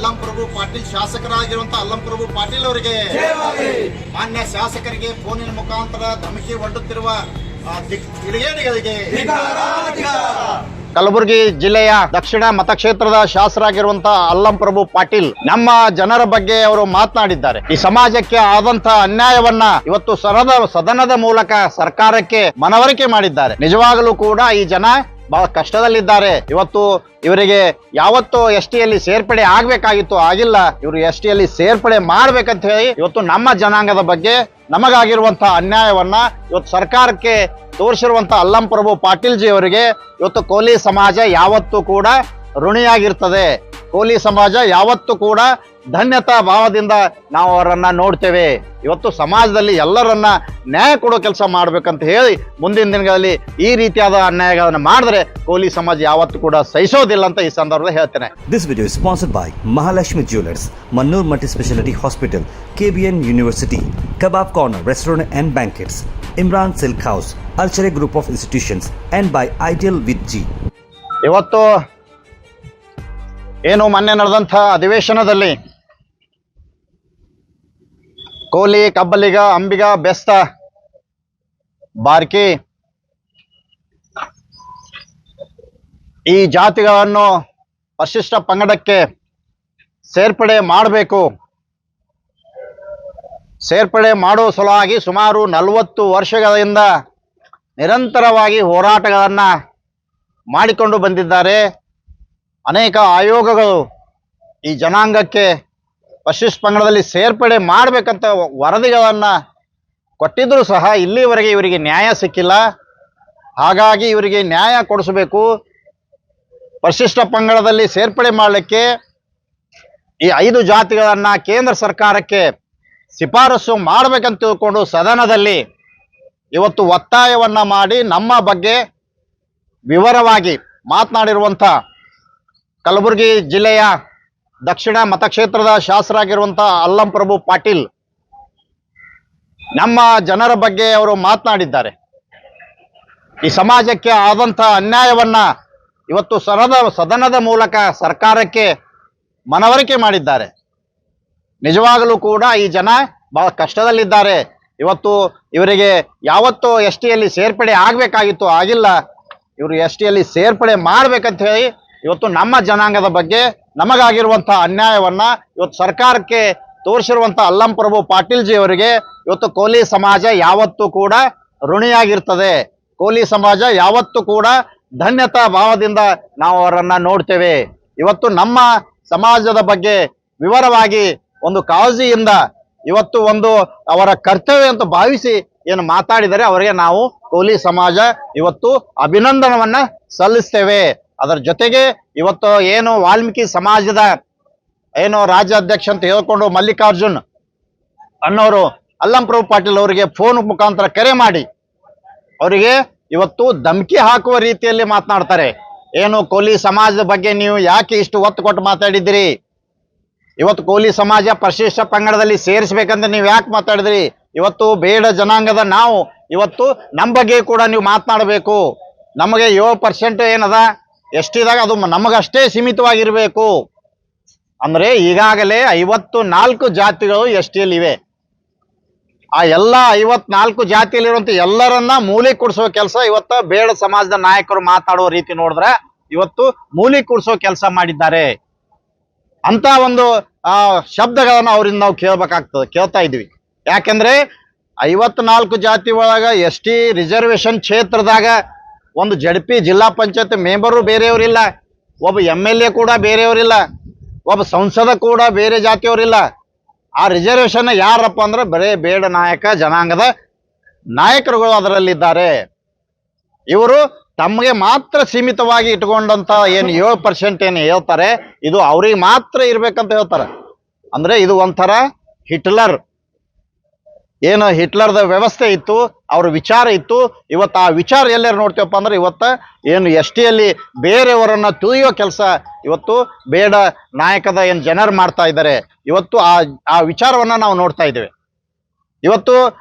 ಅಲ್ಲಂ ಪ್ರಭು ಪಾಟೀಲ್ ಶಾಸಕರಾಗಿರುವಂತಹ ಅಲ್ಲಂ ಪ್ರಭು ಪಾಟೀಲ್ ಅವರಿಗೆ, ಮಾನ್ಯ ಶಾಸಕರಿಗೆ ಫೋನಿನ ಮುಖಾಂತರ ಧಮಕಿ ಒಡ್ಡುತ್ತಿರುವ ಕಿಡಿಗೇಡಿಗಳಿಗೆ, ಕಲಬುರಗಿ ಜಿಲ್ಲೆಯ ದಕ್ಷಿಣ ಮತಕ್ಷೇತ್ರದ ಶಾಸಕರಾಗಿರುವಂತಹ ಅಲ್ಲಂ ಪ್ರಭು ಪಾಟೀಲ್ ನಮ್ಮ ಜನರ ಬಗ್ಗೆ ಅವರು ಮಾತನಾಡಿದ್ದಾರೆ. ಈ ಸಮಾಜಕ್ಕೆ ಆದಂತಹ ಅನ್ಯಾಯವನ್ನ ಇವತ್ತು ಸದನದ ಮೂಲಕ ಸರ್ಕಾರಕ್ಕೆ ಮನವರಿಕೆ ಮಾಡಿದ್ದಾರೆ. ನಿಜವಾಗಲೂ ಕೂಡ ಈ ಜನ ಬಹಳ ಕಷ್ಟದಲ್ಲಿದ್ದಾರೆ. ಇವತ್ತು ಇವರಿಗೆ ಯಾವತ್ತೂ ಎಸ್ಟಿಯಲ್ಲಿ ಸೇರ್ಪಡೆ ಆಗ್ಬೇಕಾಗಿತ್ತು, ಆಗಿಲ್ಲ. ಇವರು ಎಸ್ಟಿಯಲ್ಲಿ ಸೇರ್ಪಡೆ ಮಾಡ್ಬೇಕಂತ ಹೇಳಿ ಇವತ್ತು ನಮ್ಮ ಜನಾಂಗದ ಬಗ್ಗೆ ನಮಗಾಗಿರುವಂತಹ ಅನ್ಯಾಯವನ್ನ ಇವತ್ತು ಸರ್ಕಾರಕ್ಕೆ ತೋರಿಸಿರುವಂತಹ ಅಲ್ಲಂ ಪ್ರಭು ಪಾಟೀಲ್ ಜಿ ಅವರಿಗೆ ಇವತ್ತು ಕೋಲಿ ಸಮಾಜ ಯಾವತ್ತೂ ಕೂಡ ಋಣಿಯಾಗಿರ್ತದೆ. ಕೋಲಿ ಸಮಾಜ ಯಾವತ್ತೂ ಕೂಡ ಧನ್ಯತಾ ಭಾವದಿಂದ ನಾವು ಅವರನ್ನ ನೋಡ್ತೇವೆ. ಇವತ್ತು ಸಮಾಜದಲ್ಲಿ ಎಲ್ಲರನ್ನ ನ್ಯಾಯ ಕೊಡೋ ಕೆಲಸ ಮಾಡ್ಬೇಕಂತ ಹೇಳಿ ಮುಂದಿನ ದಿನಗಳಲ್ಲಿ ಈ ರೀತಿಯಾದ ಅನ್ಯಾಯಗಳನ್ನು ಮಾಡಿದ್ರೆ ಕೋಲಿ ಸಮಾಜ ಯಾವತ್ತೂ ಕೂಡ ಸಹಿಸೋದಿಲ್ಲ ಅಂತ ಈ ಸಂದರ್ಭದಲ್ಲಿ ಹೇಳ್ತೇನೆ. This video is sponsored by Mahalakshmi Jewelers, Mannur Multi-Speciality Hospital, KBN University, Kebab Corner Restaurant and Banquets, Imran Silk House, Archery Group of Institutions, and by Ideal with G. ಇವತ್ತು ಏನು ಮೊನ್ನೆ ನಡೆದಂಥ ಅಧಿವೇಶನದಲ್ಲಿ ಕೋಲಿ, ಕಬ್ಬಲಿಗ, ಅಂಬಿಗ, ಬೆಸ್ತ, ಬಾರ್ಕಿ ಈ ಜಾತಿಗಳನ್ನು ಪರಿಶಿಷ್ಟ ಪಂಗಡಕ್ಕೆ ಸೇರ್ಪಡೆ ಮಾಡಬೇಕು. ಸೇರ್ಪಡೆ ಮಾಡುವ ಸಲುವಾಗಿ ಸುಮಾರು 40 ವರ್ಷಗಳಿಂದ ನಿರಂತರವಾಗಿ ಹೋರಾಟಗಳನ್ನು ಮಾಡಿಕೊಂಡು ಬಂದಿದ್ದಾರೆ. ಅನೇಕ ಆಯೋಗಗಳು ಈ ಜನಾಂಗಕ್ಕೆ ಪರಿಶಿಷ್ಟ ಪಂಗಡದಲ್ಲಿ ಸೇರ್ಪಡೆ ಮಾಡಬೇಕಂತ ವರದಿಗಳನ್ನು ಕೊಟ್ಟಿದ್ದರೂ ಸಹ ಇಲ್ಲಿವರೆಗೆ ಇವರಿಗೆ ನ್ಯಾಯ ಸಿಕ್ಕಿಲ್ಲ. ಹಾಗಾಗಿ ಇವರಿಗೆ ನ್ಯಾಯ ಕೊಡಿಸಬೇಕು. ಪರಿಶಿಷ್ಟ ಪಂಗಡದಲ್ಲಿ ಸೇರ್ಪಡೆ ಮಾಡಲಿಕ್ಕೆ ಈ 5 ಜಾತಿಗಳನ್ನು ಕೇಂದ್ರ ಸರ್ಕಾರಕ್ಕೆ ಶಿಫಾರಸು ಮಾಡಬೇಕಂತ ತಿಳ್ಕೊಂಡು ಸದನದಲ್ಲಿ ಇವತ್ತು ಒತ್ತಾಯವನ್ನು ಮಾಡಿ ನಮ್ಮ ಬಗ್ಗೆ ವಿವರವಾಗಿ ಮಾತನಾಡಿರುವಂಥ ಕಲಬುರಗಿ ಜಿಲ್ಲೆಯ ದಕ್ಷಿಣ ಮತಕ್ಷೇತ್ರದ ಶಾಸಕರಾಗಿರುವಂಥ ಅಲ್ಲಂ ಪ್ರಭು ಪಾಟೀಲ್ ನಮ್ಮ ಜನರ ಬಗ್ಗೆ ಅವರು ಮಾತನಾಡಿದ್ದಾರೆ. ಈ ಸಮಾಜಕ್ಕೆ ಆದಂಥ ಅನ್ಯಾಯವನ್ನ ಇವತ್ತು ಸದನದ ಮೂಲಕ ಸರ್ಕಾರಕ್ಕೆ ಮನವರಿಕೆ ಮಾಡಿದ್ದಾರೆ. ನಿಜವಾಗಲೂ ಕೂಡ ಈ ಜನ ಬಹಳ ಕಷ್ಟದಲ್ಲಿದ್ದಾರೆ. ಇವತ್ತು ಇವರಿಗೆ ಯಾವತ್ತೂ ಎಸ್ಟಿಯಲ್ಲಿ ಸೇರ್ಪಡೆ ಆಗಬೇಕಾಗಿತ್ತು, ಆಗಿಲ್ಲ. ಇವರು ಎಸ್ಟಿಯಲ್ಲಿ ಸೇರ್ಪಡೆ ಮಾಡ್ಬೇಕಂತ ಹೇಳಿ ಇವತ್ತು ನಮ್ಮ ಜನಾಂಗದ ಬಗ್ಗೆ ನಮಗಾಗಿರುವಂತಹ ಅನ್ಯಾಯವನ್ನ ಇವತ್ತು ಸರ್ಕಾರಕ್ಕೆ ತೋರಿಸಿರುವಂತಹ ಅಲ್ಲಂ ಪ್ರಭು ಪಾಟೀಲ್ ಜಿ ಅವರಿಗೆ ಇವತ್ತು ಕೋಲಿ ಸಮಾಜ ಯಾವತ್ತೂ ಕೂಡ ಋಣಿಯಾಗಿರ್ತದೆ. ಕೋಲಿ ಸಮಾಜ ಯಾವತ್ತೂ ಕೂಡ ಧನ್ಯತಾ ಭಾವದಿಂದ ನಾವು ಅವರನ್ನ ನೋಡ್ತೇವೆ. ಇವತ್ತು ನಮ್ಮ ಸಮಾಜದ ಬಗ್ಗೆ ವಿವರವಾಗಿ ಒಂದು ಕಾಳಜಿಯಿಂದ ಇವತ್ತು ಒಂದು ಅವರ ಕರ್ತವ್ಯ ಅಂತ ಭಾವಿಸಿ ಏನು ಮಾತಾಡಿದರೆ ಅವರಿಗೆ ನಾವು ಕೋಲಿ ಸಮಾಜ ಇವತ್ತು ಅಭಿನಂದನವನ್ನ ಸಲ್ಲಿಸ್ತೇವೆ. ಅದರ ಜೊತೆಗೆ ಇವತ್ತು ಏನು ವಾಲ್ಮೀಕಿ ಸಮಾಜದ ಏನು ರಾಜ್ಯಾಧ್ಯಕ್ಷ ಅಂತ ಹೇಳ್ಕೊಂಡು ಮಲ್ಲಿಕಾರ್ಜುನ್ ಅನ್ನೋರು ಅಲ್ಲಂ ಪ್ರಭು ಪಾಟೀಲ್ ಅವರಿಗೆ ಫೋನ್ ಮುಖಾಂತರ ಕರೆ ಮಾಡಿ ಅವರಿಗೆ ಇವತ್ತು ಧಮಕಿ ಹಾಕುವ ರೀತಿಯಲ್ಲಿ ಮಾತನಾಡ್ತಾರೆ. ಏನು ಕೋಲಿ ಸಮಾಜದ ಬಗ್ಗೆ ನೀವು ಯಾಕೆ ಇಷ್ಟು ಒತ್ತು ಕೊಟ್ಟು ಮಾತಾಡಿದಿರಿ? ಇವತ್ತು ಕೋಲಿ ಸಮಾಜ ಪರಿಶಿಷ್ಟ ಪಂಗಡದಲ್ಲಿ ಸೇರಿಸ್ಬೇಕಂತ ನೀವು ಯಾಕೆ ಮಾತಾಡಿದ್ರಿ? ಇವತ್ತು ಬೇಡ ಜನಾಂಗದ ನಾವು ಇವತ್ತು ನಮ್ಮ ಬಗ್ಗೆ ಕೂಡ ನೀವು ಮಾತನಾಡಬೇಕು. ನಮಗೆ 7% ಏನದ ಎಷ್ಟಿದಾಗ ಅದು ನಮಗಷ್ಟೇ ಸೀಮಿತವಾಗಿರಬೇಕು. ಅಂದ್ರೆ ಈಗಾಗಲೇ 54 ಜಾತಿಗಳು ಎಸ್ಟಿಯಲ್ಲಿವೆ. ಆ ಎಲ್ಲ 54 ಜಾತಿಯಲ್ಲಿರುವಂತ ಎಲ್ಲರನ್ನ ಮೂಲೆ ಕೂಡಿಸೋ ಕೆಲಸ ಇವತ್ತು ಬೇಡ ಸಮಾಜದ ನಾಯಕರು ಮಾತಾಡುವ ರೀತಿ ನೋಡಿದ್ರೆ ಇವತ್ತು ಮೂಲೆ ಕೂಡಿಸೋ ಕೆಲಸ ಮಾಡಿದ್ದಾರೆ. ಅಂತ ಒಂದು ಶಬ್ದಗಳನ್ನು ಅವರಿಂದ ನಾವು ಕೇಳ್ತಾ ಇದ್ವಿ. ಯಾಕೆಂದ್ರೆ 54 ಜಾತಿ ಒಳಗ ಎಸ್ಟಿ ರಿಸರ್ವೇಶನ್ ಕ್ಷೇತ್ರದಾಗ ಒಂದು ಜಡ್ಪಿ ಜಿಲ್ಲಾ ಪಂಚಾಯತ್ ಮೆಂಬರು ಬೇರೆಯವರಿಲ್ಲ, ಒಬ್ಬ MLA ಕೂಡ ಬೇರೆಯವರಿಲ್ಲ, ಒಬ್ಬ ಸಂಸದ ಕೂಡ ಬೇರೆ ಜಾತಿಯವರಿಲ್ಲ. ಆ ರಿಸರ್ವೇಶನ್ ಯಾರಪ್ಪ ಅಂದ್ರೆ ಬರೇ ಬೇಡ ನಾಯಕ ಜನಾಂಗದ ನಾಯಕರುಗಳು ಅದರಲ್ಲಿದ್ದಾರೆ. ಇವರು ತಮಗೆ ಮಾತ್ರ ಸೀಮಿತವಾಗಿ ಇಟ್ಕೊಂಡಂತ ಏನು 7% ಏನು ಹೇಳ್ತಾರೆ ಇದು ಅವ್ರಿಗೆ ಮಾತ್ರ ಇರ್ಬೇಕಂತ ಹೇಳ್ತಾರೆ. ಅಂದ್ರೆ ಇದು ಒಂಥರ ಹಿಟ್ಲರ್ ಏನು ಹಿಟ್ಲರ್ದ ವ್ಯವಸ್ಥೆ ಇತ್ತು, ಅವ್ರ ವಿಚಾರ ಇತ್ತು. ಇವತ್ತು ಆ ವಿಚಾರ ಎಲ್ಲರೂ ನೋಡ್ತೀವಪ್ಪ ಅಂದ್ರೆ ಇವತ್ತು ಏನು ಎಸ್ಟಿಯಲ್ಲಿ ಬೇರೆಯವರನ್ನ ತುಳಿಯೋ ಕೆಲಸ ಇವತ್ತು ಬೇಡ ನಾಯಕದ ಏನು ಜನರು ಮಾಡ್ತಾ ಇದ್ದಾರೆ. ಇವತ್ತು ಆ ವಿಚಾರವನ್ನ ನಾವು ನೋಡ್ತಾ ಇದ್ದೇವೆ. ಇವತ್ತು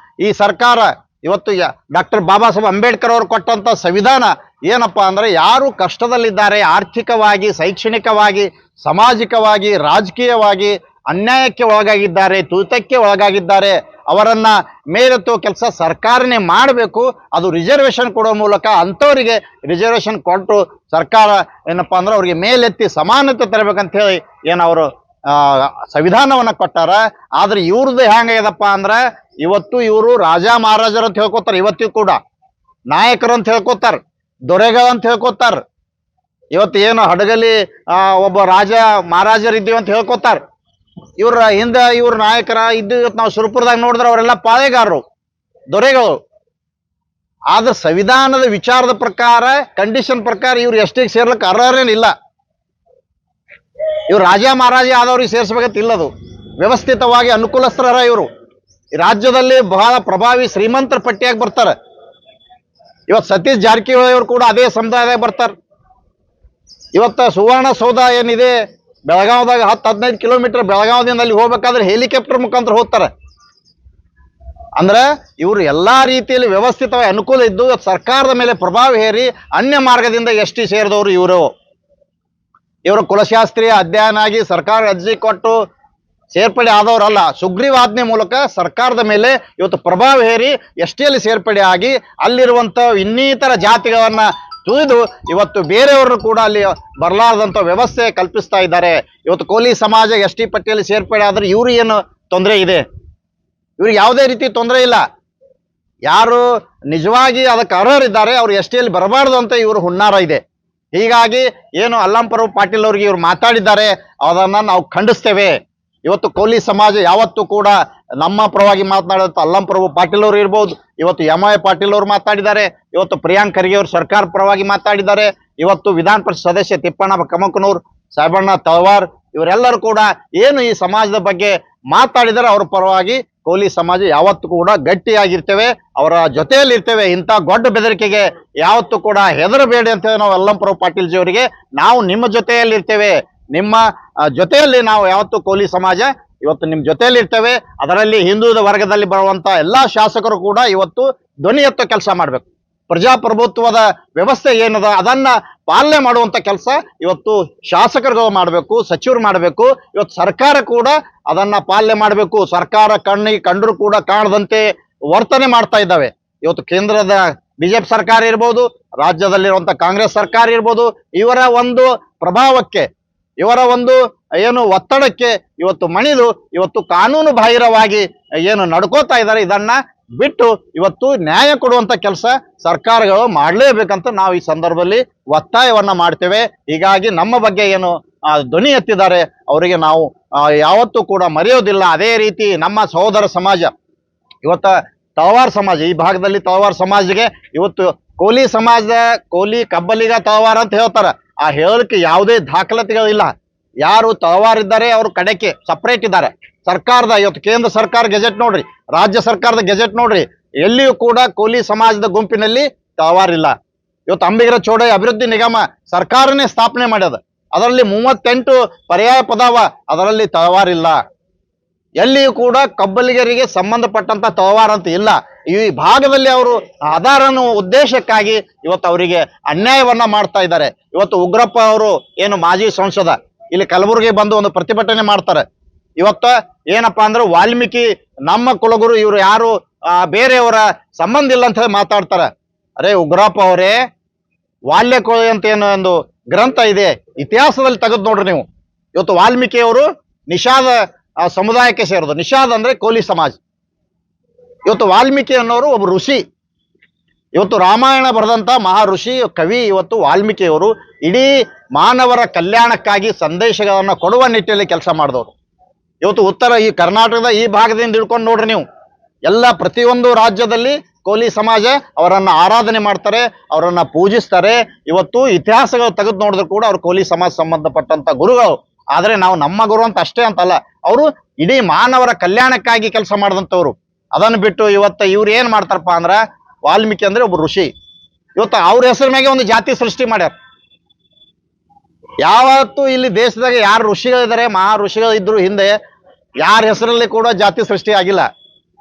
ಈ ಸರ್ಕಾರ ಇವತ್ತು ಡಾಕ್ಟರ್ ಬಾಬಾ ಸಾಹೇಬ್ ಅಂಬೇಡ್ಕರ್ ಅವರು ಕೊಟ್ಟಂತ ಸಂವಿಧಾನ ಏನಪ್ಪಾ ಅಂದ್ರೆ ಯಾರು ಕಷ್ಟದಲ್ಲಿದ್ದಾರೆ, ಆರ್ಥಿಕವಾಗಿ, ಶೈಕ್ಷಣಿಕವಾಗಿ, ಸಾಮಾಜಿಕವಾಗಿ, ರಾಜಕೀಯವಾಗಿ ಅನ್ಯಾಯಕ್ಕೆ ಒಳಗಾಗಿದ್ದಾರೆ, ತುಳಿತಕ್ಕೆ ಒಳಗಾಗಿದ್ದಾರೆ, ಅವರನ್ನ ಮೇಲೆತ್ತುವ ಕೆಲಸ ಸರ್ಕಾರನೇ ಮಾಡಬೇಕು. ಅದು ರಿಸರ್ವೇಶನ್ ಕೊಡೋ ಮೂಲಕ ಅಂಥವರಿಗೆ ರಿಸರ್ವೇಶನ್ ಕೊಟ್ಟು ಸರ್ಕಾರ ಏನಪ್ಪಾ ಅಂದ್ರೆ ಅವ್ರಿಗೆ ಮೇಲೆತ್ತಿ ಸಮಾನತೆ ತರಬೇಕಂತ ಹೇಳಿ ಏನವರು ಸಂವಿಧಾನವನ್ನ ಕೊಟ್ಟಾರ. ಆದ್ರೆ ಇವ್ರದ್ದು ಹೆಂಗಾಗ್ಯದಪ್ಪ ಅಂದ್ರೆ ಇವತ್ತು ಇವರು ರಾಜ ಮಹಾರಾಜರು ಅಂತ ಹೇಳ್ಕೊತಾರೆ, ಇವತ್ತಿಗೂ ಕೂಡ ನಾಯಕರು ಅಂತ ಹೇಳ್ಕೊತಾರ, ದೊರೆಗಳು ಅಂತ ಹೇಳ್ಕೊತಾರ. ಇವತ್ತು ಏನು ಹಡಗಲಿ ಒಬ್ಬ ರಾಜ ಮಹಾರಾಜರಿದ್ದೀವಿ ಅಂತ ಹೇಳ್ಕೊತಾರ. ಇವ್ರ ಹಿಂದೆ ಇವ್ರ ನಾಯಕರ ಇದ್ದು ಇವತ್ತು ನಾವು ಸುರಪುರದಾಗ ನೋಡಿದ್ರೆ ಅವರೆಲ್ಲ ಪಾಳೆಗಾರರು, ದೊರೆಗಳು. ಆದ್ರೆ ಸಂವಿಧಾನದ ವಿಚಾರದ ಪ್ರಕಾರ, ಕಂಡೀಷನ್ ಪ್ರಕಾರ ಇವ್ರು ಎಷ್ಟಿಗೆ ಸೇರ್ಲಿಕ್ಕೆ ಅರ್ಹರೇನಿಲ್ಲ. ಇವ್ರು ರಾಜ ಮಹಾರಾಜ ಆದವ್ರಿಗೆ ಸೇರಿಸ್ಬೇಕಂತ ಇಲ್ಲದು. ವ್ಯವಸ್ಥಿತವಾಗಿ ಅನುಕೂಲಸ್ಥರ ಇವರು ಈ ರಾಜ್ಯದಲ್ಲಿ ಬಹಳ ಪ್ರಭಾವಿ ಶ್ರೀಮಂತರ ಪಟ್ಟಿಯಾಗಿ ಬರ್ತಾರೆ. ಇವತ್ತು ಸತೀಶ್ ಜಾರಕಿಹೊಳಿ ಅವರು ಕೂಡ ಅದೇ ಸಮುದಾಯದಾಗ ಬರ್ತಾರೆ. ಇವತ್ತು ಸುವರ್ಣಸೌಧ ಏನಿದೆ ಬೆಳಗಾವದಾಗ 10-15 ಕಿಲೋಮೀಟರ್ ಬೆಳಗಾವದಿಂದ ಅಲ್ಲಿ ಹೋಗ್ಬೇಕಾದ್ರೆ ಹೆಲಿಕಾಪ್ಟರ್ ಮುಖಾಂತರ ಹೋಗ್ತಾರೆ. ಅಂದ್ರೆ ಇವರು ಎಲ್ಲಾ ರೀತಿಯಲ್ಲಿ ವ್ಯವಸ್ಥಿತವಾಗಿ ಅನುಕೂಲ ಇದ್ದು ಸರ್ಕಾರದ ಮೇಲೆ ಪ್ರಭಾವ ಹೇರಿ ಅನ್ಯ ಮಾರ್ಗದಿಂದ ಎಷ್ಟಿ ಸೇರಿದವರು ಇವರು ಕುಲಶಾಸ್ತ್ರೀಯ ಅಧ್ಯಯನ ಆಗಿ ಸರ್ಕಾರ ಅರ್ಜಿ ಕೊಟ್ಟು ಸೇರ್ಪಡೆ ಆದವರಲ್ಲ. ಸುಗ್ರೀವಾಜ್ಞೆ ಮೂಲಕ ಸರ್ಕಾರದ ಮೇಲೆ ಇವತ್ತು ಪ್ರಭಾವ ಹೇರಿ ಎಷ್ಟಿಯಲ್ಲಿ ಸೇರ್ಪಡೆ ಆಗಿ ಅಲ್ಲಿರುವಂತ ಇನ್ನಿತರ ಜಾತಿಗಳನ್ನ ತುಳಿದು ಇವತ್ತು ಬೇರೆಯವರು ಕೂಡ ಅಲ್ಲಿ ಬರಲಾರದಂತ ವ್ಯವಸ್ಥೆ ಕಲ್ಪಿಸ್ತಾ ಇದ್ದಾರೆ. ಇವತ್ತು ಕೋಲಿ ಸಮಾಜ ಎಸ್ ಟಿ ಪಟ್ಟಿಯಲ್ಲಿ ಸೇರ್ಪಡೆ ಆದ್ರೆ ಇವ್ರು ಏನು ತೊಂದರೆ ಇದೆ? ಇವ್ರಿಗೆ ಯಾವುದೇ ರೀತಿ ತೊಂದರೆ ಇಲ್ಲ. ಯಾರು ನಿಜವಾಗಿ ಅದಕ್ಕೆ ಅರ್ಹರಿದ್ದಾರೆ ಅವ್ರು ಎಸ್ ಟಿಯಲ್ಲಿ ಬರಬಾರ್ದು ಅಂತ ಇವರು ಹುನ್ನಾರ ಇದೆ. ಹೀಗಾಗಿ ಏನು ಅಲ್ಲಂಪ್ರಭು ಪಾಟೀಲ್ ಅವ್ರಿಗೆ ಇವ್ರು ಮಾತಾಡಿದ್ದಾರೆ, ಅದನ್ನ ನಾವು ಖಂಡಿಸ್ತೇವೆ. ಇವತ್ತು ಕೋಲಿ ಸಮಾಜ ಯಾವತ್ತೂ ಕೂಡ ನಮ್ಮ ಪರವಾಗಿ ಮಾತನಾಡುವಂಥ ಅಲ್ಲಂಪ್ರಭು ಪಾಟೀಲ್ ಅವರು ಇರ್ಬೋದು, ಇವತ್ತು ಎಂ.ಐ. ಪಾಟೀಲ್ ಅವರು ಮಾತಾಡಿದ್ದಾರೆ, ಇವತ್ತು ಪ್ರಿಯಾಂಕ್ ಖರ್ಗೆ ಅವರು ಸರ್ಕಾರ ಪರವಾಗಿ ಮಾತಾಡಿದ್ದಾರೆ, ಇವತ್ತು ವಿಧಾನ ಪರಿಷತ್ ಸದಸ್ಯ ತಿಪ್ಪಣ್ಣ ಕಮಕನೂರ್, ಸಾಹೇಬಣ್ಣ ತಳವಾರ್ ಇವರೆಲ್ಲರೂ ಕೂಡ ಏನು ಈ ಸಮಾಜದ ಬಗ್ಗೆ ಮಾತಾಡಿದರೆ ಅವ್ರ ಪರವಾಗಿ ಕೋಲಿ ಸಮಾಜ ಯಾವತ್ತೂ ಕೂಡ ಗಟ್ಟಿಯಾಗಿರ್ತೇವೆ, ಅವರ ಜೊತೆಯಲ್ಲಿ ಇರ್ತೇವೆ. ಇಂಥ ಗೊಡ್ಡ ಬೆದರಿಕೆಗೆ ಯಾವತ್ತೂ ಕೂಡ ಹೆದರಬೇಡಿ ಅಂತ ನಾವು ಅಲ್ಲಂಪ್ರಭು ಪಾಟೀಲ್ ಜಿ ಅವರಿಗೆ ನಾವು ನಿಮ್ಮ ಜೊತೆಯಲ್ಲಿ ಇರ್ತೇವೆ, ನಿಮ್ಮ ಜೊತೆಯಲ್ಲಿ ನಾವು ಯಾವತ್ತು ಕೋಲಿ ಸಮಾಜ ಇವತ್ತು ನಿಮ್ಮ ಜೊತೆಯಲ್ಲಿ ಇರ್ತೇವೆ. ಅದರಲ್ಲಿ ಹಿಂದುಳಿದ ವರ್ಗದಲ್ಲಿ ಬರುವಂತ ಎಲ್ಲಾ ಶಾಸಕರು ಕೂಡ ಇವತ್ತು ಧ್ವನಿ ಎತ್ತೋ ಕೆಲಸ ಮಾಡಬೇಕು. ಪ್ರಜಾಪ್ರಭುತ್ವದ ವ್ಯವಸ್ಥೆ ಏನದ ಅದನ್ನ ಪಾಲನೆ ಮಾಡುವಂತ ಕೆಲಸ ಇವತ್ತು ಶಾಸಕರುಗಳು ಮಾಡಬೇಕು, ಸಚಿವರು ಮಾಡಬೇಕು. ಇವತ್ತು ಸರ್ಕಾರ ಕೂಡ ಅದನ್ನ ಪಾಲನೆ ಮಾಡಬೇಕು. ಸರ್ಕಾರ ಕಣ್ಣಿಗೆ ಕಂಡರೂ ಕೂಡ ಕಾಣದಂತೆ ವರ್ತನೆ ಮಾಡ್ತಾ ಇದ್ದಾವೆ. ಇವತ್ತು ಕೇಂದ್ರದ ಬಿಜೆಪಿ ಸರ್ಕಾರ ಇರ್ಬೋದು, ರಾಜ್ಯದಲ್ಲಿರುವಂತ ಕಾಂಗ್ರೆಸ್ ಸರ್ಕಾರ ಇರ್ಬೋದು, ಇವರ ಒಂದು ಪ್ರಭಾವಕ್ಕೆ, ಇವರ ಒಂದು ಏನು ಒತ್ತಡಕ್ಕೆ ಇವತ್ತು ಮಣಿದು ಇವತ್ತು ಕಾನೂನು ಬಾಹಿರವಾಗಿ ಏನು ನಡ್ಕೋತಾ ಇದ್ದಾರೆ. ಇದನ್ನ ಬಿಟ್ಟು ಇವತ್ತು ನ್ಯಾಯ ಕೊಡುವಂತ ಕೆಲಸ ಸರ್ಕಾರಗಳು ಮಾಡಲೇಬೇಕಂತ ನಾವು ಈ ಸಂದರ್ಭದಲ್ಲಿ ಒತ್ತಾಯವನ್ನ ಮಾಡ್ತೇವೆ. ಹೀಗಾಗಿ ನಮ್ಮ ಬಗ್ಗೆ ಏನು ಧ್ವನಿ ಎತ್ತಿದ್ದಾರೆ ಅವರಿಗೆ ನಾವು ಯಾವತ್ತೂ ಕೂಡ ಮರೆಯೋದಿಲ್ಲ. ಅದೇ ರೀತಿ ನಮ್ಮ ಸಹೋದರ ಸಮಾಜ ಇವತ್ತ ತಳವಾರ್ ಸಮಾಜ, ಈ ಭಾಗದಲ್ಲಿ ತಳವಾರ್ ಸಮಾಜಕ್ಕೆ ಇವತ್ತು ಕೋಲಿ ಸಮಾಜದ ಕೋಲಿ ಕಬ್ಬಲಿಗ ತಳವಾರ ಅಂತ ಹೇಳ್ತಾರ. ಆ ಹೇಳಲಿಕ್ಕೆ ಯಾವುದೇ ದಾಖಲಾತಿಗಳಿಲ್ಲ. ಯಾರು ತಳವಾರ್ ಇದ್ದಾರೆ ಅವರು ಕಡೆಕ್ಕೆ ಸಪ್ರೇಟ್ ಇದ್ದಾರೆ. ಸರ್ಕಾರದ ಇವತ್ತು ಕೇಂದ್ರ ಸರ್ಕಾರ ಗೆಜೆಟ್ ನೋಡ್ರಿ, ರಾಜ್ಯ ಸರ್ಕಾರದ ಗೆಜೆಟ್ ನೋಡ್ರಿ, ಎಲ್ಲಿಯೂ ಕೂಡ ಕೋಲಿ ಸಮಾಜದ ಗುಂಪಿನಲ್ಲಿ ತಳವಾರ್ ಇಲ್ಲ. ಇವತ್ತು ಅಂಬಿಗರ ಚೌಡಯ್ಯ ಅಭಿವೃದ್ಧಿ ನಿಗಮ ಸರ್ಕಾರನೇ ಸ್ಥಾಪನೆ ಮಾಡ್ಯದ, ಅದರಲ್ಲಿ 38 ಪರ್ಯಾಯ ಪದಾವ, ಅದರಲ್ಲಿ ತಳವಾರ್ ಇಲ್ಲ. ಎಲ್ಲಿಯೂ ಕೂಡ ಕಬ್ಬಲಿಗರಿಗೆ ಸಂಬಂಧಪಟ್ಟಂತ ತಳವಾರ್ ಅಂತ ಇಲ್ಲ. ಈ ಭಾಗದಲ್ಲಿ ಅವರು ಆಧಾರನ ಉದ್ದೇಶಕ್ಕಾಗಿ ಇವತ್ತು ಅವರಿಗೆ ಅನ್ಯಾಯವನ್ನ ಮಾಡ್ತಾ ಇದ್ದಾರೆ. ಇವತ್ತು ಉಗ್ರಪ್ಪ ಅವರು ಏನು ಮಾಜಿ ಸಂಸದ ಇಲ್ಲಿ ಕಲಬುರಗಿ ಬಂದು ಒಂದು ಪ್ರತಿಭಟನೆ ಮಾಡ್ತಾರೆ. ಇವತ್ತ ಏನಪ್ಪಾ ಅಂದ್ರೆ ವಾಲ್ಮೀಕಿ ನಮ್ಮ ಕುಲಗುರು, ಇವರು ಯಾರು ಬೇರೆಯವರ ಸಂಬಂಧ ಇಲ್ಲ ಅಂತ ಹೇಳಿ ಮಾತಾಡ್ತಾರೆ. ಅರೆ ಉಗ್ರಪ್ಪ ಅವರೇ, ವಾಲ್ಯಕೋಳಿ ಅಂತ ಏನು ಒಂದು ಗ್ರಂಥ ಇದೆ, ಇತಿಹಾಸದಲ್ಲಿ ತೆಗೆದು ನೋಡ್ರಿ ನೀವು. ಇವತ್ತು ವಾಲ್ಮೀಕಿ ಅವರು ನಿಷಾದ ಸಮುದಾಯಕ್ಕೆ ಸೇರೋದು. ನಿಷಾದ್ ಅಂದ್ರೆ ಕೋಲಿ ಸಮಾಜ. ಇವತ್ತು ವಾಲ್ಮೀಕಿ ಅನ್ನೋರು ಒಬ್ಬ ಋಷಿ. ಇವತ್ತು ರಾಮಾಯಣ ಬರೆದಂತ ಮಹಾ ಋಷಿ ಕವಿ ಇವತ್ತು ವಾಲ್ಮೀಕಿಯವರು ಇಡೀ ಮಾನವರ ಕಲ್ಯಾಣಕ್ಕಾಗಿ ಸಂದೇಶಗಳನ್ನ ಕೊಡುವ ನಿಟ್ಟಿನಲ್ಲಿ ಕೆಲಸ ಮಾಡಿದವರು. ಇವತ್ತು ಉತ್ತರ ಈ ಕರ್ನಾಟಕದ ಈ ಭಾಗದಿಂದ ಹಿಡ್ಕೊಂಡು ನೋಡ್ರಿ ನೀವು, ಎಲ್ಲ ಪ್ರತಿಯೊಂದು ರಾಜ್ಯದಲ್ಲಿ ಕೋಲಿ ಸಮಾಜ ಅವರನ್ನ ಆರಾಧನೆ ಮಾಡ್ತಾರೆ, ಅವರನ್ನ ಪೂಜಿಸ್ತಾರೆ. ಇವತ್ತು ಇತಿಹಾಸಗಳು ತೆಗೆದು ನೋಡಿದ್ರು ಕೂಡ ಅವ್ರು ಕೋಲಿ ಸಮಾಜ ಸಂಬಂಧಪಟ್ಟಂತ ಗುರುಗಳು. ಆದ್ರೆ ನಾವು ನಮ್ಮ ಗುರು ಅಂತ ಅಷ್ಟೇ ಅಂತಲ್ಲ, ಅವರು ಇಡೀ ಮಾನವರ ಕಲ್ಯಾಣಕ್ಕಾಗಿ ಕೆಲಸ ಮಾಡಿದಂಥವ್ರು. ಅದನ್ನು ಬಿಟ್ಟು ಇವತ್ತು ಇವ್ರು ಏನ್ ಮಾಡ್ತಾರಪ್ಪ ಅಂದ್ರ, ವಾಲ್ಮೀಕಿ ಅಂದ್ರೆ ಒಬ್ಬ ಋಷಿ, ಇವತ್ತು ಅವ್ರ ಹೆಸರ ಮ್ಯಾಗೆ ಒಂದು ಜಾತಿ ಸೃಷ್ಟಿ ಮಾಡ್ಯಾರ. ಯಾವತ್ತು ಇಲ್ಲಿ ದೇಶದಾಗ ಯಾರು ಋಷಿಗಳಿದ್ದಾರೆ, ಮಹಾ ಋಷಿಗಳು ಇದ್ರು ಹಿಂದೆ, ಯಾರ ಹೆಸರಲ್ಲಿ ಕೂಡ ಜಾತಿ ಸೃಷ್ಟಿ ಆಗಿಲ್ಲ.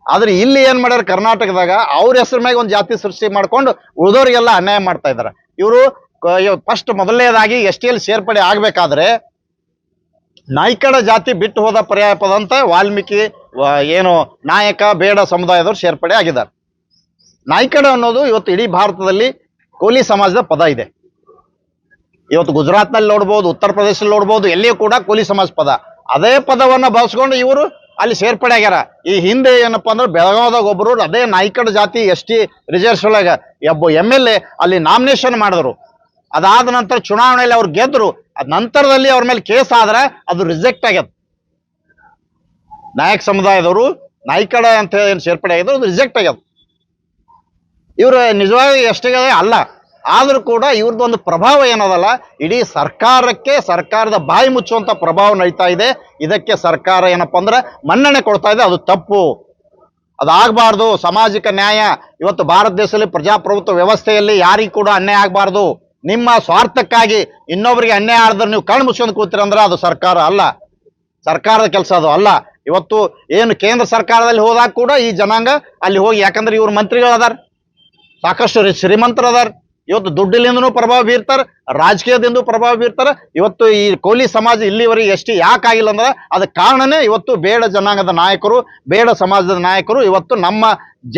ಆದ್ರೆ ಇಲ್ಲಿ ಏನ್ ಮಾಡ್ಯಾರ ಕರ್ನಾಟಕದಾಗ, ಅವ್ರ ಹೆಸರ ಮ್ಯಾಗ ಒಂದು ಜಾತಿ ಸೃಷ್ಟಿ ಮಾಡ್ಕೊಂಡು ಉಳಿದವ್ರಿಗೆಲ್ಲ ಅನ್ಯಾಯ ಮಾಡ್ತಾ ಇದ್ದಾರೆ. ಇವರು ಫಸ್ಟ್ ಮೊದಲನೇದಾಗಿ ST ಸೇರ್ಪಡೆ ಆಗಬೇಕಾದ್ರೆ ನಾಯ್ಕಡ ಜಾತಿ ಬಿಟ್ಟು ಹೋದ ಪರ್ಯಾಯ ಪದಂತ ವಾಲ್ಮೀಕಿ ಏನು ನಾಯಕ ಬೇಡ ಸಮುದಾಯದವರು ಸೇರ್ಪಡೆ ಆಗಿದ್ದಾರೆ. ನಾಯ್ಕಡ ಅನ್ನೋದು ಇವತ್ತು ಇಡೀ ಭಾರತದಲ್ಲಿ ಕೋಲಿ ಸಮಾಜದ ಪದ ಇದೆ. ಇವತ್ತು ಗುಜರಾತ್ನಲ್ಲಿ ನೋಡ್ಬೋದು, ಉತ್ತರ ಪ್ರದೇಶದಲ್ಲಿ ನೋಡ್ಬೋದು, ಎಲ್ಲಿಯೂ ಕೂಡ ಕೋಲಿ ಸಮಾಜ ಪದ. ಅದೇ ಪದವನ್ನು ಬಳಸ್ಕೊಂಡು ಇವರು ಅಲ್ಲಿ ಸೇರ್ಪಡೆ ಆಗ್ಯಾರ. ಈ ಹಿಂದೆ ಏನಪ್ಪಾ ಅಂದ್ರೆ ಬೆಳಗಾವದಾಗ ಒಬ್ಬರು ಅದೇ ನಾಯ್ಕಡ ಜಾತಿ ST ರಿಸರ್ವ್ಸ್ ಒಳಗೆ ಒಬ್ಬ MLA ಅಲ್ಲಿ ನಾಮಿನೇಷನ್ ಮಾಡಿದ್ರು. ಅದಾದ ನಂತರ ಚುನಾವಣೆಯಲ್ಲಿ ಅವ್ರು ಗೆದ್ರು. ಅದ ನಂತರದಲ್ಲಿ ಅವ್ರ ಮೇಲೆ ಕೇಸ್ ಆದ್ರೆ ಅದು ರಿಜೆಕ್ಟ್ ಆಗ್ಯದ. ನಾಯಕ ಸಮುದಾಯದವರು ನಾಯ್ಕಡ ಅಂತ ಹೇಳಿ ಏನು ಸೇರ್ಪಡೆ ಆಗಿದ್ರು ಅದು ರಿಜೆಕ್ಟ್ ಆಗ್ಯದ. ಇವರು ನಿಜವಾಗಿ ST ಅಲ್ಲ. ಆದರೂ ಕೂಡ ಇವ್ರದ್ದೊಂದು ಪ್ರಭಾವ ಏನದಲ್ಲ, ಇಡೀ ಸರ್ಕಾರದ ಬಾಯಿ ಮುಚ್ಚುವಂಥ ಪ್ರಭಾವ ನಡೀತಾ ಇದೆ. ಇದಕ್ಕೆ ಸರ್ಕಾರ ಏನಪ್ಪ ಅಂದ್ರೆ ಮನ್ನಣೆ ಕೊಡ್ತಾ ಇದೆ. ಅದು ತಪ್ಪು, ಅದಾಗಬಾರ್ದು. ಸಾಮಾಜಿಕ ನ್ಯಾಯ ಇವತ್ತು ಭಾರತ ದೇಶದಲ್ಲಿ ಪ್ರಜಾಪ್ರಭುತ್ವ ವ್ಯವಸ್ಥೆಯಲ್ಲಿ ಯಾರಿಗೂ ಕೂಡ ಅನ್ಯಾಯ ಆಗಬಾರ್ದು. ನಿಮ್ಮ ಸ್ವಾರ್ಥಕ್ಕಾಗಿ ಇನ್ನೊಬ್ಬರಿಗೆ ಅನ್ಯಾಯ ಆಡಿದ್ರೆ ನೀವು ಕಣ್ಣು ಮುಚ್ಕೊಂಡು ಕೂತೀರಂದ್ರೆ ಅದು ಸರ್ಕಾರ ಅಲ್ಲ, ಸರ್ಕಾರದ ಕೆಲಸ ಅದು ಅಲ್ಲ. ಇವತ್ತು ಏನು ಕೇಂದ್ರ ಸರ್ಕಾರದಲ್ಲಿ ಹೋದಾಗ ಕೂಡ ಈ ಜನಾಂಗ ಅಲ್ಲಿ ಹೋಗಿ, ಯಾಕಂದ್ರೆ ಇವ್ರು ಮಂತ್ರಿಗಳು ಅದಾರ, ಸಾಕಷ್ಟು ಶ್ರೀಮಂತರು ಅದಾರ, ಇವತ್ತು ದುಡ್ಡಿಲಿಂದನೂ ಪ್ರಭಾವ ಬೀರ್ತಾರೆ, ರಾಜಕೀಯದಿಂದ ಪ್ರಭಾವ ಬೀರ್ತಾರೆ. ಇವತ್ತು ಈ ಕೋಲಿ ಸಮಾಜ ಇಲ್ಲಿವರೆಗೆ ST ಯಾಕಾಗಿಲ್ಲ ಅಂದ್ರೆ ಅದಕ್ಕೆ ಕಾರಣನೇ ಇವತ್ತು ಬೇಡ ಜನಾಂಗದ ನಾಯಕರು, ಬೇಡ ಸಮಾಜದ ನಾಯಕರು ಇವತ್ತು ನಮ್ಮ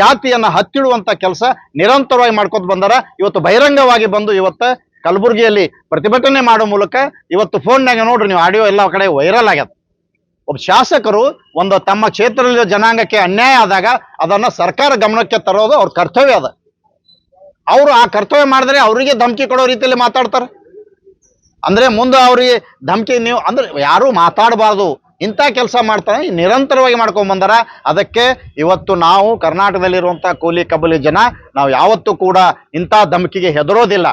ಜಾತಿಯನ್ನ ಹತ್ತಿಡುವಂತ ಕೆಲಸ ನಿರಂತರವಾಗಿ ಮಾಡ್ಕೊತ ಬಂದಾರ. ಇವತ್ತು ಬಹಿರಂಗವಾಗಿ ಬಂದು ಇವತ್ತು ಕಲಬುರಗಿಯಲ್ಲಿ ಪ್ರತಿಭಟನೆ ಮಾಡೋ ಮೂಲಕ ಇವತ್ತು ಫೋನ್ನಾಗ ನೋಡ್ರಿ ನೀವು, ಆಡಿಯೋ ಎಲ್ಲ ಕಡೆ ವೈರಲ್ ಆಗ್ಯದ. ಒಬ್ಬ ಶಾಸಕರು ಒಂದು ತಮ್ಮ ಕ್ಷೇತ್ರದಲ್ಲಿ ಜನಾಂಗಕ್ಕೆ ಅನ್ಯಾಯ ಆದಾಗ ಅದನ್ನ ಸರ್ಕಾರ ಗಮನಕ್ಕೆ ತರೋದು ಅವ್ರ ಕರ್ತವ್ಯ ಅದ. ಅವರು ಆ ಕರ್ತವ್ಯ ಮಾಡಿದ್ರೆ ಅವರಿಗೆ ಧಮಕಿ ಕೊಡೋ ರೀತಿಯಲ್ಲಿ ಮಾತಾಡ್ತಾರೆ. ಅಂದ್ರೆ ಮುಂದೆ ಅವ್ರಿಗೆ ಧಮಕಿ, ನೀವು ಅಂದ್ರೆ ಯಾರು ಮಾತಾಡಬಾರ್ದು, ಇಂಥ ಕೆಲಸ ಮಾಡ್ತಾರೆ, ನಿರಂತರವಾಗಿ ಮಾಡ್ಕೊಂಡ್ ಬಂದಾರ. ಅದಕ್ಕೆ ಇವತ್ತು ನಾವು ಕರ್ನಾಟಕದಲ್ಲಿರುವಂಥ ಕೋಲಿ ಕಬಲಿ ಜನ ನಾವು ಯಾವತ್ತೂ ಕೂಡ ಇಂಥ ಧಮಕಿಗೆ ಹೆದರೋದಿಲ್ಲ.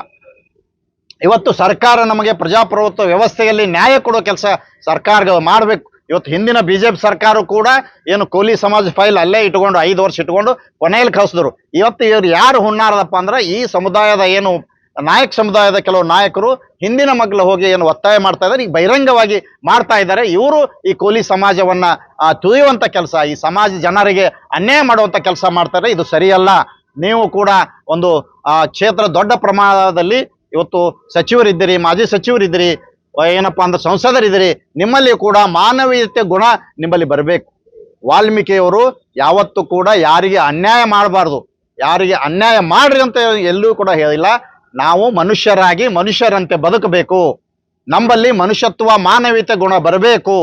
ಇವತ್ತು ಸರ್ಕಾರ ನಮಗೆ ಪ್ರಜಾಪ್ರಭುತ್ವ ವ್ಯವಸ್ಥೆಯಲ್ಲಿ ನ್ಯಾಯ ಕೊಡೋ ಕೆಲಸ ಸರ್ಕಾರ ಮಾಡಬೇಕು. ಇವತ್ತು ಹಿಂದಿನ BJP ಸರ್ಕಾರ ಕೂಡ ಏನು ಕೋಲಿ ಸಮಾಜ ಫೈಲ್ ಅಲ್ಲೇ ಇಟ್ಕೊಂಡು 5 ವರ್ಷ ಇಟ್ಕೊಂಡು ಕೊನೆಯಲ್ಲಿ ಕಳಿಸಿದ್ರು. ಇವತ್ತು ಇವ್ರು ಯಾರು ಹುಣ್ಣಾರದಪ್ಪ ಅಂದ್ರೆ ಈ ಸಮುದಾಯದ ಏನು ನಾಯಕ ಸಮುದಾಯದ ಕೆಲವು ನಾಯಕರು ಹಿಂದಿನ ಮಗ್ಲು ಹೋಗಿ ಏನು ಒತ್ತಾಯ ಮಾಡ್ತಾ ಇದ್ದಾರೆ, ಈಗ ಬಹಿರಂಗವಾಗಿ ಮಾಡ್ತಾ ಇದ್ದಾರೆ. ಇವರು ಈ ಕೋಲಿ ಸಮಾಜವನ್ನ ತುಳಿಯುವಂತ ಕೆಲಸ, ಈ ಸಮಾಜ ಜನರಿಗೆ ಅನ್ಯಾಯ ಮಾಡುವಂತ ಕೆಲಸ ಮಾಡ್ತಾರೆ. ಇದು ಸರಿಯಲ್ಲ. ನೀವು ಕೂಡ ಒಂದು ಕ್ಷೇತ್ರ ದೊಡ್ಡ ಪ್ರಮಾಣದಲ್ಲಿ ಇವತ್ತು ಸಚಿವರಿದ್ದೀರಿ, ಮಾಜಿ ಸಚಿವರಿದ್ದೀರಿ, ಏನಪ್ಪಾ ಅಂದ್ರೆ ಸಂಸದರಿದ್ದೀರಿ, ನಿಮ್ಮಲ್ಲಿ ಕೂಡ ಮಾನವೀಯತೆ ಗುಣ ನಿಮ್ಮಲ್ಲಿ ಬರಬೇಕು. ವಾಲ್ಮೀಕಿಯವರು ಯಾವತ್ತೂ ಕೂಡ ಯಾರಿಗೆ ಅನ್ಯಾಯ ಮಾಡಬಾರ್ದು, ಯಾರಿಗೆ ಅನ್ಯಾಯ ಮಾಡ್ರಿ ಅಂತ ಎಲ್ಲೂ ಕೂಡ ಹೇಳಿಲ್ಲ. ನಾವು ಮನುಷ್ಯರಾಗಿ ಮನುಷ್ಯರಂತೆ ಬದುಕಬೇಕು. ನಮ್ಮಲ್ಲಿ ಮನುಷ್ಯತ್ವ ಮಾನವೀಯತೆ ಗುಣ ಬರಬೇಕು.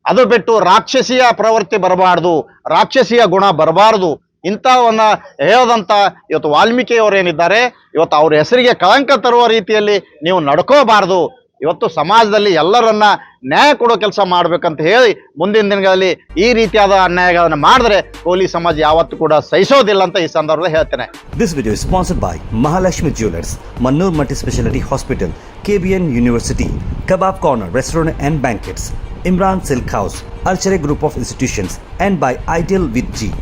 ಅದು ಬಿಟ್ಟು ರಾಕ್ಷಸೀಯ ಪ್ರವೃತ್ತಿ ಬರಬಾರ್ದು, ರಾಕ್ಷಸೀಯ ಗುಣ ಬರಬಾರ್ದು. ಇಂಥವನ್ನ ಹೇಳದಂತ ಇವತ್ತು ವಾಲ್ಮೀಕಿಯವರು ಏನಿದ್ದಾರೆ, ಇವತ್ತು ಅವ್ರ ಹೆಸರಿಗೆ ಕಳಂಕ ತರುವ ರೀತಿಯಲ್ಲಿ ನೀವು ನಡ್ಕೋಬಾರ್ದು. ಇವತ್ತು ಸಮಾಜದಲ್ಲಿ ಎಲ್ಲರನ್ನ ನ್ಯಾಯ ಕೊಡೋ ಕೆಲಸ ಮಾಡ್ಬೇಕಂತ ಹೇಳಿ ಮುಂದಿನ ದಿನಗಳಲ್ಲಿ ಈ ರೀತಿಯಾದ ಅನ್ಯಾಯಗಳನ್ನು ಮಾಡಿದ್ರೆ ಕೋಲಿ ಸಮಾಜ ಯಾವತ್ತೂ ಕೂಡ ಸಹಿಸೋದಿಲ್ಲ ಅಂತ ಈ ಸಂದರ್ಭದಲ್ಲಿ ಹೇಳ್ತೇನೆ. This video is sponsored by Mahalashmi Jewelers, Mannur Multi-Speciality Hospital, KBN University, Kebab Corner Restaurant and Banquets, Imran Silk House, Archery Group of Institutions, and by Ideal with G.